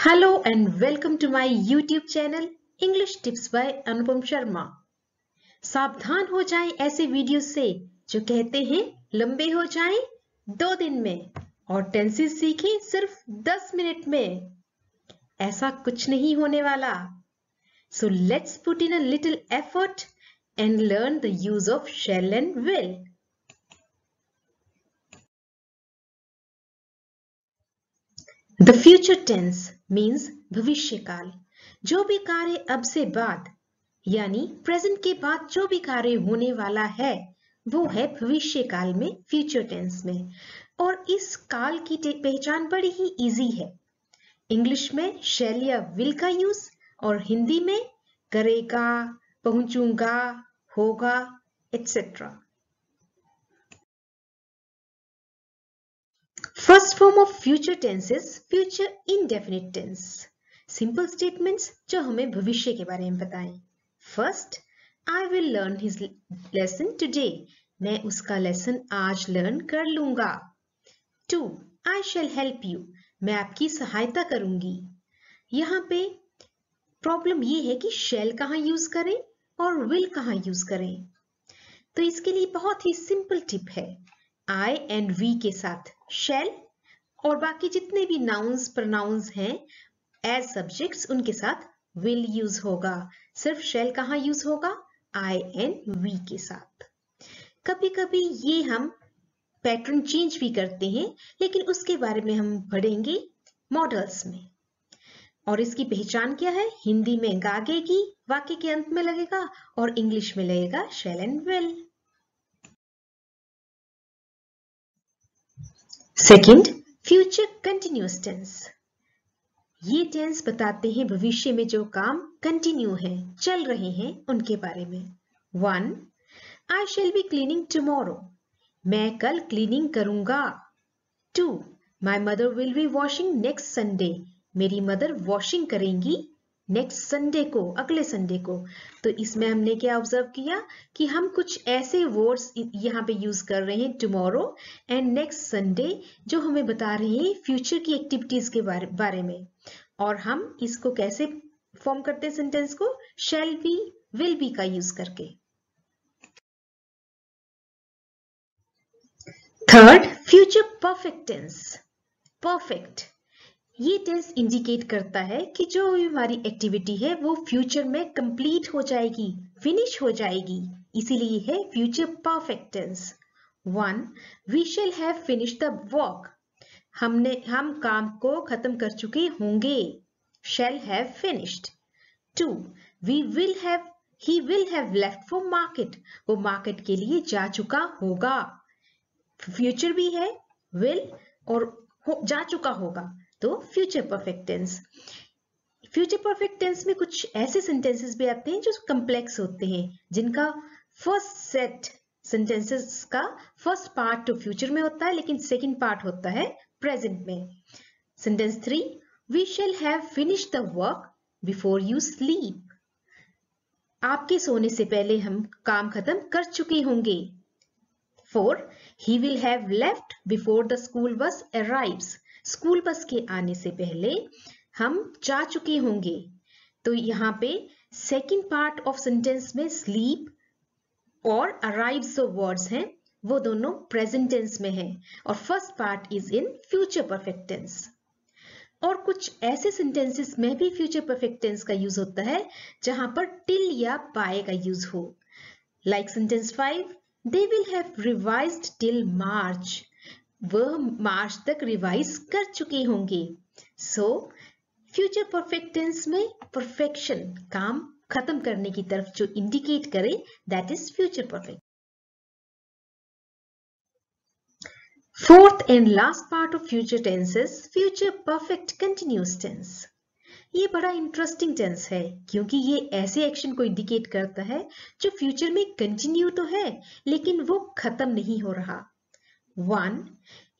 Hello and welcome to my YouTube channel English Tips by अनुपम शर्मा। सावधान हो जाएं ऐसे वीडियो से जो कहते हैं लंबे हो जाएं 2 दिन में और टेंसेस सीखें सिर्फ 10 मिनट में। ऐसा कुछ नहीं होने वाला। So let's put in a little effort and learn the use of shall and will. The future tense means भविष्य काल। जो भी कार्य अब से बाद यानी प्रेजेंट के बाद जो भी कार्य होने वाला है वो है भविष्य काल में, फ्यूचर टेंस में। और इस काल की पहचान बड़ी ही इजी है। इंग्लिश में शैल या विल का यूज और हिंदी में करेगा, पहुंचूंगा, होगा, etc. First form of future tense is future indefinite tense. Simple statements जो हमें भविष्य के बारे में बताएं। First, I will learn his lesson today. मैं उसका लेसन आज लर्न कर लूंगा। 2, I shall help you. मैं आपकी सहायता करूंगी। यहाँ पे प्रॉब्लम ये है कि shall कहाँ यूज करें और will कहाँ यूज करें। तो इसके लिए बहुत ही सिंपल टिप है। I and we के साथ shall और बाकी जितने भी नाउन्स प्रोनाउंस हैं एज सब्जेक्ट्स उनके साथ will यूज होगा। सिर्फ shall कहाँ यूज होगा? I and we के साथ। कभी कभी ये हम पैटर्न चेंज भी करते हैं, लेकिन उसके बारे में हम पढ़ेंगे मॉडल्स में। और इसकी पहचान क्या है? हिंदी में गागेगी वाक्य के अंत में लगेगा और इंग्लिश में लगेगा shall and will। Second, future continuous tense. ये टेंस बताते हैं भविष्य में जो काम कंटिन्यू है, चल रहे हैं, उनके बारे में। 1, I shall be cleaning tomorrow. मैं कल क्लीनिंग करूंगा। 2, My mother will be washing next Sunday. मेरी मदर वॉशिंग करेंगी नेक्स्ट संडे को, अगले संडे को। तो इसमें हमने क्या ऑब्जर्व किया कि हम कुछ ऐसे वर्ड्स यहाँ पे यूज कर रहे हैं, टुमारो एंड नेक्स्ट संडे, जो हमें बता रहे हैं फ्यूचर की एक्टिविटीज के बारे में। और हम इसको कैसे फॉर्म करते हैं सेंटेंस को? शैल बी, विल बी का यूज करके। Third, future perfect tense. Perfect ये टेंस इंडिकेट करता है कि जो हमारी एक्टिविटी है वो फ्यूचर में कंप्लीट हो जाएगी, फिनिश हो जाएगी, इसीलिए है future perfect tense. 1, we shall have finish the work. हम काम को खत्म कर चुके होंगे, shall have finished. 2, he will have left for market. वो मार्केट के लिए जा चुका होगा। फ्यूचर भी है, विल और जा चुका होगा, तो future perfect tense. Future perfect tense में कुछ ऐसे सेंटेंसेस भी आते हैं जो कॉम्प्लेक्स होते हैं, जिनका फर्स्ट सेट सेंटेंसेस का फर्स्ट पार्ट तो फ्यूचर में होता है, लेकिन सेकंड पार्ट होता है प्रेजेंट में। Sentence 3, we shall have finished the work before you sleep. आपके सोने से पहले हम काम खत्म कर चुके होंगे। 4, he will have left before the school bus arrives. School bus के आने से पहले हम जा चुके होंगे। तो यहाँ पे सेकंड पार्ट ऑफ सेंटेंस में स्लीप और अराइव्स जो वर्ड्स हैं वो दोनों प्रेजेंट टेंस में हैं और first part is in future perfect tense. और कुछ ऐसे सेंटेंसेस में भी फ्यूचर परफेक्ट टेंस का यूज होता है जहां पर टिल या बाय का यूज हो। Like sentence 5, They will have revised till March. वह मार्च तक रिवाइज कर चुके होंगे। सो फ्यूचर परफेक्ट टेंस में परफेक्शन, काम खत्म करने की तरफ जो इंडिकेट करे, that is future perfect. Fourth and last part of future tense is future perfect continuous tense. ये बड़ा इंटरेस्टिंग टेंस है क्योंकि ये ऐसे एक्शन को इंडिकेट करता है जो फ्यूचर में कंटिन्यू तो है लेकिन वो खत्म नहीं हो रहा। 1,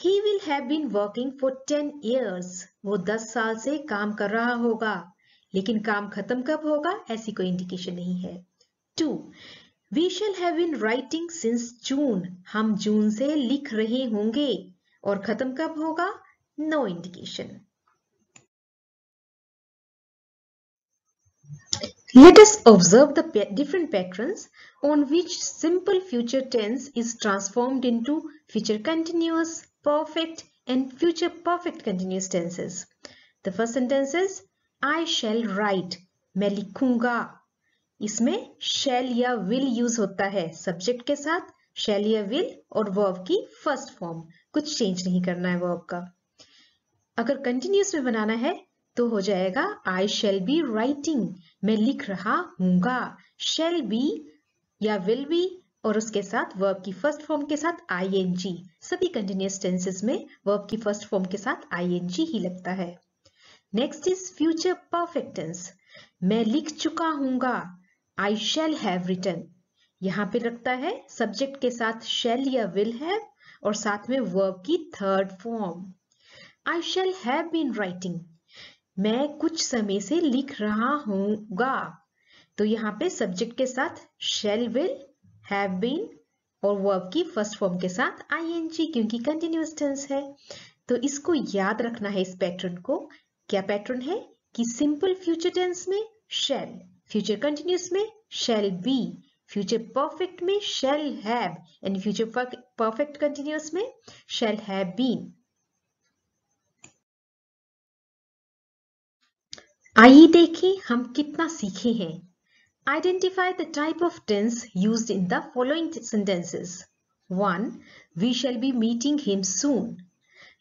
he will have been working for 10 years. वो 10 साल से काम कर रहा होगा, लेकिन काम खत्म कब होगा ऐसी कोई इंडिकेशन नहीं है। 2, we shall have been writing since June. हम जून से लिख रहे होंगे और खत्म कब होगा? No indication. Let us observe the different patterns on which simple future tense is transformed into future continuous, perfect and future perfect continuous tenses. The first sentence is I shall write. मैं लिखूंगा. इसमें shall या will use होता है subject के साथ. shall या will और verb की फर्स्ट फॉर्म. कुछ चेंज नहीं करना है verb का. अगर कंटिन्यूस में बनाना है तो हो जाएगा I shall be writing. मैं लिख रहा हूँगा. shall be या will be और उसके साथ verb की फर्स्ट फॉर्म के साथ ing. सभी कंटिन्यूस टेंसेस में verb की फर्स्ट फॉर्म के साथ ing ही लगता है. Next is future perfect tense. मैं लिख चुका हूँगा. I shall have written. यहाँ पे लगता है सब्जेक्ट के साथ shall या will have और साथ में verb की third form. I shall have been writing. मैं कुछ समय से लिख रहा हूँगा. तो यहाँ पे सब्जेक्ट के साथ shall, will, have been और verb की फर्स्ट फॉर्म के साथ ing क्योंकि कंटिन्यूअस टेंस है. तो इसको याद रखना है. इस पैटर्न को. क्या पैटर्न है कि सिंपल फ्यूचर टेंस में shall, फ्यूचर कंटिन्यूअस में shall be, फ्यूचर परफेक्ट में shall have and future perfect continuous में shall have been. आइए देखें हम कितना सीखे हैं. Identify the type of tense used in the following sentences. 1. We shall be meeting him soon.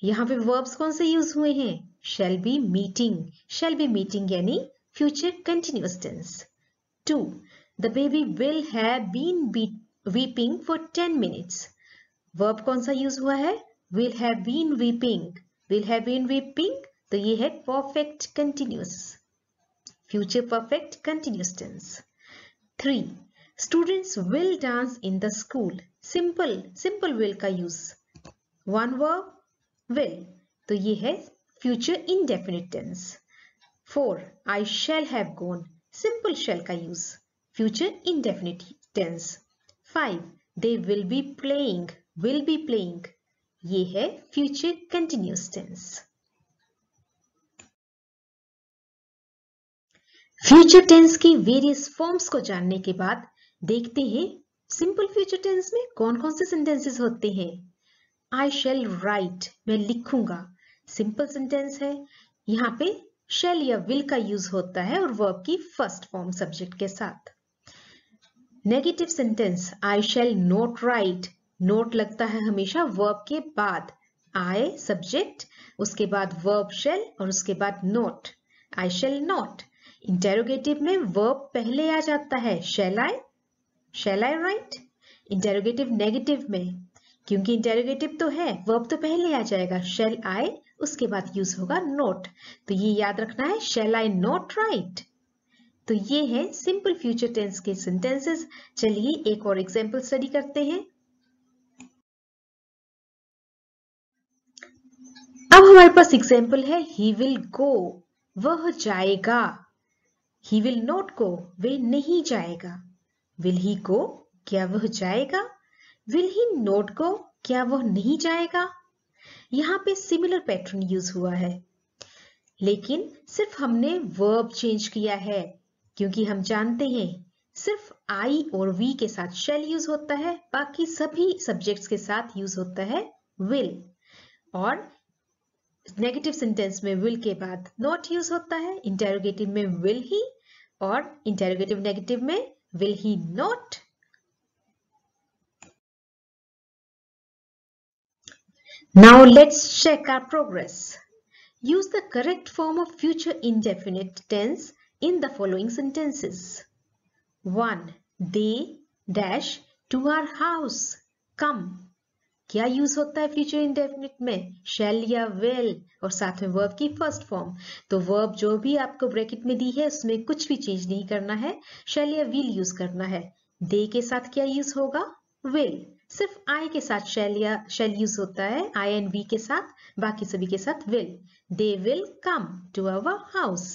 यहाँ पे verbs कौन से यूज हुए हैं? Shall be meeting. Shall be meeting यानी future continuous tense. 2. The baby will have been weeping for 10 minutes. Verb कौन सा use हुआ है? Will have been weeping. Will have been weeping तो ये है perfect continuous. Future perfect continuous tense. 3. Students will dance in the school. Simple will का use. One verb will तो ये है future indefinite tense. 4. I shall have gone. Simple shall का use. Future indefinite tense. 5. They will be playing. Will be playing. ये है future continuous tense. Future tense की various forms को जानने के बाद देखते हैं सिंपल फ्यूचर टेंस में कौन कौन से सेंटेंसेस होते हैं. आई शैल राइट. मैं लिखूंगा. सिंपल सेंटेंस है. यहाँ पे शैल या विल का यूज होता है और वर्ब की फर्स्ट फॉर्म सब्जेक्ट के साथ. Negative sentence I shall not right. Note लगता है हमेशा वर्ब के बाद. आई सब्जेक्ट, उसके बाद वर्ब शैल और उसके बाद not. I shall not. Interrogative में वर्ब पहले आ जाता है. shall I write. Interrogative negative में क्योंकि इंटेरोगेटिव तो है वर्ब तो पहले आ जाएगा. shall I उसके बाद यूज होगा not. तो ये याद रखना है shall I not write. तो ये है सिंपल फ्यूचर टेंस के सेंटेंसेस. चलिए एक और एग्जांपल स्टडी करते हैं. अब हमारे पास एग्जांपल है he will go. वह जाएगा. He will not go. वह नहीं जाएगा. Will he go? क्या वह जाएगा? Will he not go? क्या वह नहीं जाएगा? यहाँ पे सिमिलर पैटर्न यूज हुआ है लेकिन सिर्फ हमने वर्ब चेंज किया है क्योंकि हम जानते हैं सिर्फ I और we के साथ shall यूज होता है. बाकी सभी सब्जेक्ट्स के साथ यूज होता है will. और नेगेटिव सेंटेंस में will के बाद not यूज होता है. इंटेरोगेटिव में will he और इंटेरोगेटिव नेगेटिव में will he not. Now let's check our progress. Use the correct form of future indefinite tense in the following sentences. 1. They dash to our house. Come. क्या use होता है future indefinite में? शैल या will और साथ में verb की first form. तो वर्ब जो भी आपको ब्रैकेट में दी है उसमें कुछ भी चेंज नहीं करना है. शैल या विल यूज करना है. दे के साथ क्या यूज होगा? विल. सिर्फ आई के साथ शैल यूज होता है. आई एंड वी के साथ. बाकी सभी के साथ will. They will come to our house.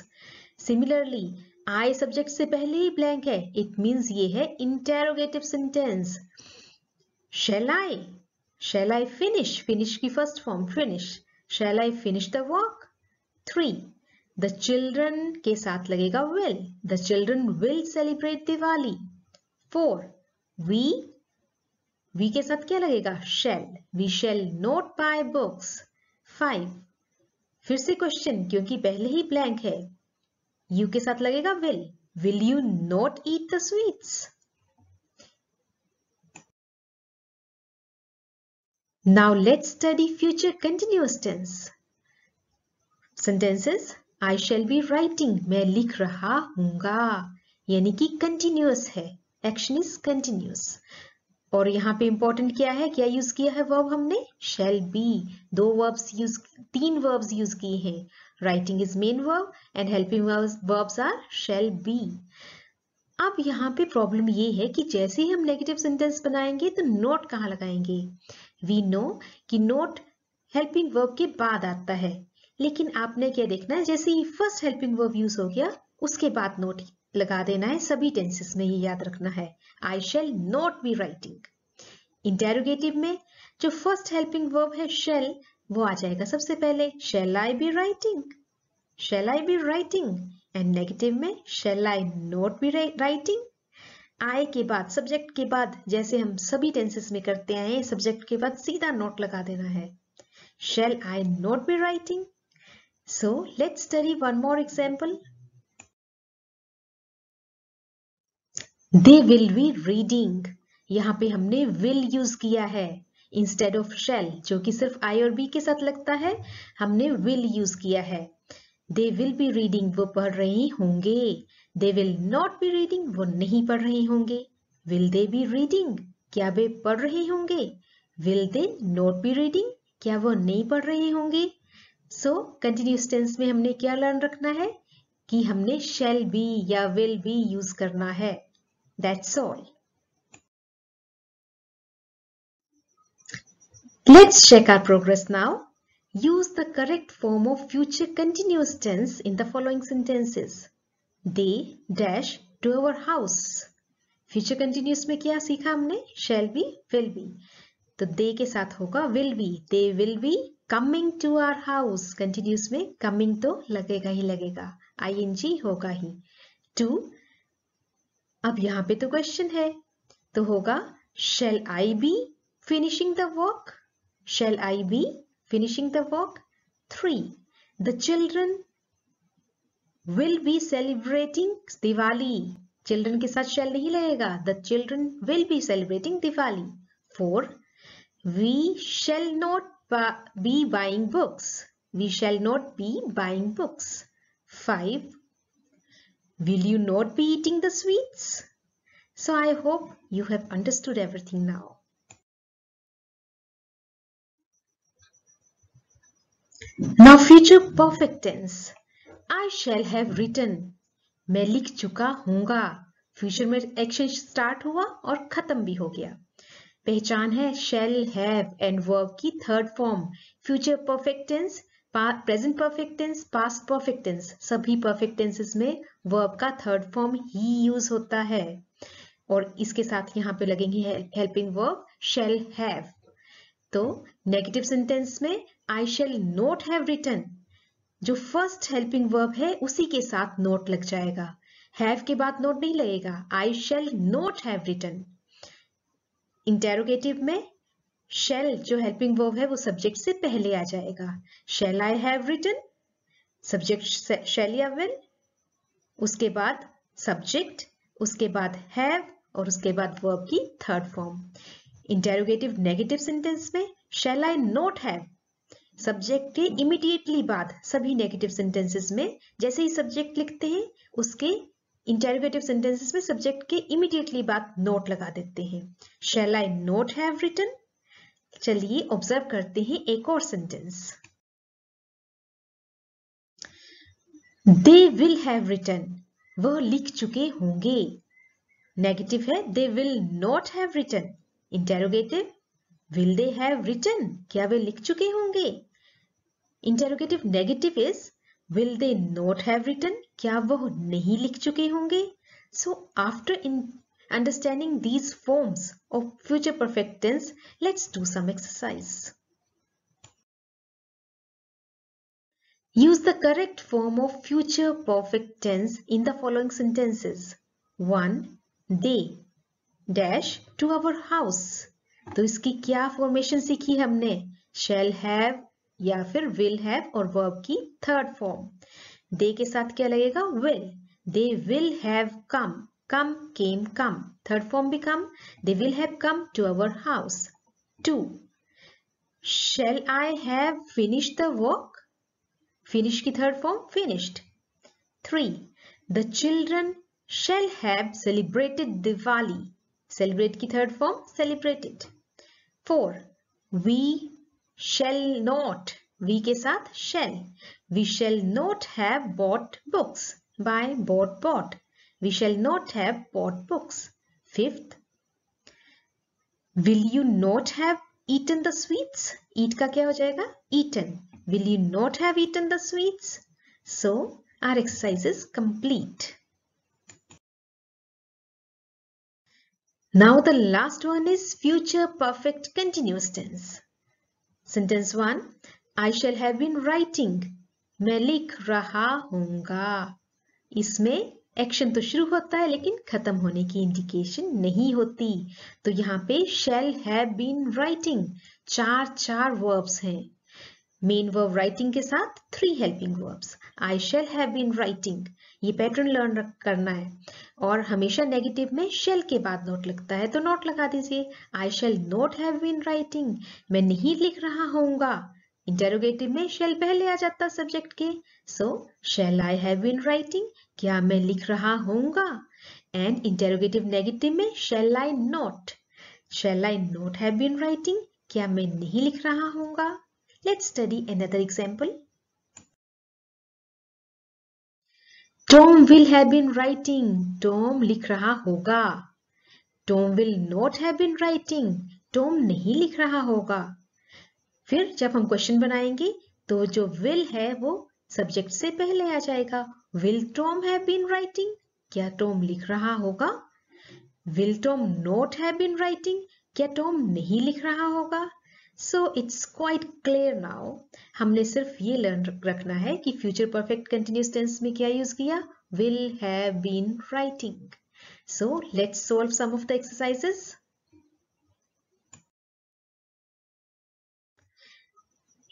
Similarly I subject से पहले ही ब्लैंक है. इट मीन्स ये है interrogative sentence. Shall I. Shall I finish? Finish की first form finish. Shall I finish the work? 3. The children के साथ लगेगा will. The children will celebrate Diwali. 4. we के साथ क्या लगेगा? shall. we shall not buy books. 5. फिर से क्वेश्चन, क्योंकि पहले ही ब्लैंक है. you के साथ लगेगा will. will you not eat the sweets? Now let's study future continuous tense. Sentences. I shall be writing. मैं लिख रहा हूँगा. यानी कि continuous है. Action is continuous. और यहाँ पे important क्या है? क्या यूज किया है verb हमने? shall be. तीन verbs यूज किए हैं. Writing is main verb and helping verbs are shall be. अब यहाँ पे प्रॉब्लम ये है कि जैसे ही हम नेगेटिव सेंटेंस बनाएंगे तो नोट कहाँ लगाएंगे? वी नो कि नोट हेल्पिंग वर्ब के बाद आता है, लेकिन आपने क्या देखना है, जैसे ही फर्स्ट हेल्पिंग वर्ब यूज हो गया उसके बाद नोट लगा देना है. सभी टेंसेस में ये याद रखना है. I shall not be writing. Interrogative में जो फर्स्ट हेल्पिंग वर्ब है शैल, वो आ जाएगा सबसे पहले. Shall I be writing. Shall I be writing. And negative में shall I not be writing. I के बाद, सब्जेक्ट के बाद, जैसे हम सभी टेंसेस में करते आए हैं, सब्जेक्ट के बाद सीधा नोट लगा देना है. shall I not be writing. So let's study one more example. They will be reading. यहाँ पे हमने will यूज किया है इंस्टेड ऑफ shall, जो कि सिर्फ I और B के साथ लगता है. हमने will यूज किया है. They will be reading. वो पढ़ रहे होंगे. They will not be reading. वो नहीं पढ़ रहे होंगे. Will they be reading? क्या वे पढ़ रहे होंगे? Will they not be reading? क्या वो नहीं पढ़ रहे होंगे? So continuous tense में हमने क्या लर्न रखना है कि हमने shall be या will be यूज करना है. That's all. Let's check our progress now. Use the correct form of future continuous tense in the following sentences. They dash to our house. Future continuous में क्या सीखा हमने? Shall be, will be. तो they के साथ होगा will be. They will be coming to our house. Continuous में coming तो लगेगा ही लगेगा. ing होगा ही. To. अब यहाँ पे तो क्वेश्चन है, तो होगा shall I be finishing the work? Shall I be finishing the work? 3. The children will be celebrating Diwali. Children के साथ shall नहीं लगेगा. The children will be celebrating Diwali. 4. We shall not be buying books. We shall not be buying books. 5. Will you not be eating the sweets? So I hope you have understood everything now. Now future perfect tense. I shall have written. मैं लिख चुका हूँगा. Future में action start हुआ और खत्म भी हो गया. पहचान है shall have and verb की third form. Future perfect tense, present perfect tense, past perfect tense, सभी परफेक्ट टेंसेस में वर्ब का थर्ड फॉर्म ही यूज होता है. और इसके साथ यहाँ पे लगेंगे हेल्पिंग वर्ब shall have. तो नेगेटिव सेंटेंस में I shall not have written. जो फर्स्ट हेल्पिंग वर्ब है उसी के साथ नोट लग जाएगा. हैव के बाद नोट नहीं लगेगा. I shall not have written. Interrogative में shall जो हेल्पिंग वर्ब है वो सब्जेक्ट से पहले आ जाएगा. Shall I have written? Subject shall या will, उसके बाद सब्जेक्ट, उसके बाद have और उसके बाद वर्ब की third form. Interrogative negative sentence में shall I not have, subject के इमीडिएटली बाद सभी नेगेटिव सेंटेंसेस में जैसे ही सब्जेक्ट लिखते हैं उसके इंटेरोगेटिव सेंटेंसेस में सब्जेक्ट के इमीडिएटली बाद नोट लगा देते हैं. Shall I not have written? चलिए ऑब्जर्व करते हैं एक और sentence. They will have written. वह लिख चुके होंगे. नेगेटिव है they will not have written. Interrogative will they have written? क्या वे लिख चुके होंगे? Interrogative negative is will they not have written? क्या वह नहीं लिख चुके होंगे? So after understanding these forms of future perfect tense, let's do some exercise. Use the correct form of future perfect tense in the following sentences. 1. They dash to our house. तो इसकी क्या formation सीखी हमने? shall have या फिर will have और verb की third form. they के साथ क्या लगेगा? will. they will have come. come, came, come. Third form भी come. they will have come to our house. 2. shall I have finished the work? finish की third form finished. 3. the children shall have celebrated Diwali. celebrate की third form celebrated. 4. we shall not. we के साथ shall. we shall not have bought books. by, bought. we shall not have bought books. 5th. will you not have eaten the sweets? eat का क्या हो जाएगा? eaten. will you not have eaten the sweets? So our exercise is complete. Now the last one is future perfect continuous tense. Sentence 1. I shall have been writing. मैं लिख रहा हूँगा. इसमें action तो शुरू होता है लेकिन खत्म होने की इंडिकेशन नहीं होती. तो यहाँ पे shall have been writing. चार वर्ब्स हैं. मेन वर्ब राइटिंग के साथ 3 helping verbs. I shall have been writing. ये पैटर्न लर्न करना है और हमेशा नेगेटिव में shall के बाद नोट लगता है तो नोट लगा दीजिए. I shall not have been writing. मैं नहीं लिख रहा होऊंगा. इंटेरोगेटिव में shall पहले आ जाता सब्जेक्ट के. So shall I have been writing? क्या मैं लिख रहा होऊंगा? एंड इंटेरोगेटिव नेगेटिव में shall I not? Shall I not have been writing? क्या मैं नहीं लिख रहा होऊंगा? Let's study another example. Tom will have been writing. Tom लिख रहा होगा. Tom will not have been writing. Tom नहीं लिख रहा होगा. फिर जब हम क्वेश्चन बनाएंगे तो जो will है वो सब्जेक्ट से पहले आ जाएगा. Will Tom have been writing? क्या Tom लिख रहा होगा? Will Tom not have been writing? क्या Tom नहीं लिख रहा होगा? So it's quite clear now. हमने सिर्फ ये लर्न रखना है कि फ्यूचर परफेक्ट कंटिन्यूअस टेंस में क्या यूज किया? Will have been writing. So let's solve some of the exercises.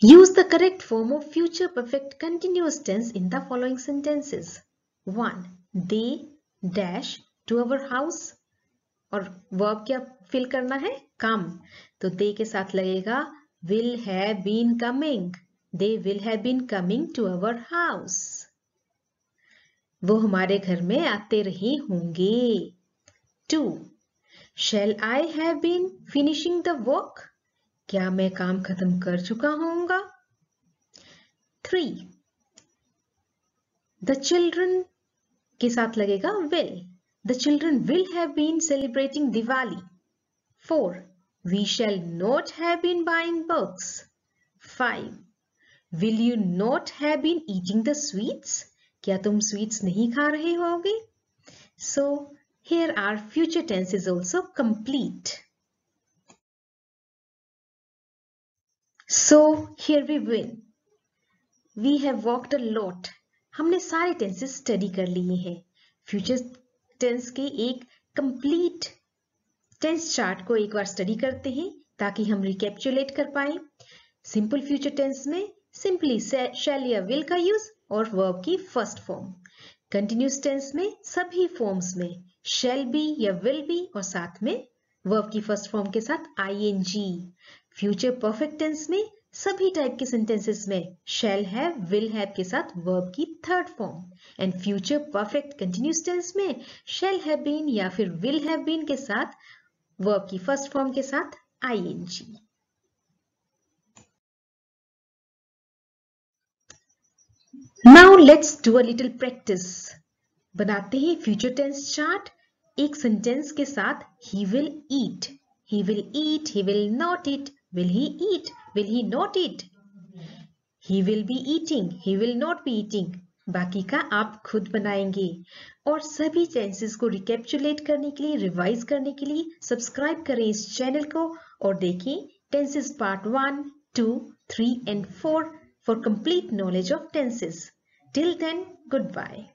Use the correct form of future perfect continuous tense in the following sentences. 1. They dash to our house. और verb क्या fill करना है? come. तो they के साथ लगेगा will have been coming. They will have been coming to our house. वो हमारे घर में आते रहे होंगे. 2. Shall I have been finishing the work? क्या मैं काम खत्म कर चुका होऊंगा? 3. The children के साथ लगेगा will. The children will have been celebrating Diwali. 4. We shall not have been buying books. 5. Will you not have been eating the sweets? क्या तुम sweets नहीं खा रहे होगे? So here our future tense is also complete. So here we win. We have worked a lot. हमने सारे tenses study कर लिए हैं. Future tense के एक complete tense chart को एक बार study करते हैं ताकि हम recapitulate कर पाए. Simple future tense में simply shall या will का use और verb की first form. Continuous tense में सभी forms में shall be या will be और साथ में verb की first form के साथ ing. Future perfect tense में सभी टाइप के sentences में shall have, will have के साथ verb की third form. And future perfect continuous tense में shall have been या फिर will have been के साथ verb की first form के साथ ing. Now let's do a little practice. बनाते हैं future tense chart एक sentence के साथ he will eat. He will eat, he will not eat. Will he eat? Will he not eat? He will be eating. He will not be eating. बाकी का आप खुद बनाएंगे और सभी टेंसेस को रिकैप्चुलेट करने के लिए, रिवाइज करने के लिए सब्सक्राइब करें इस चैनल को और देखें tenses part 1, 2, 3 and 4 for complete knowledge of tenses. Till then, goodbye.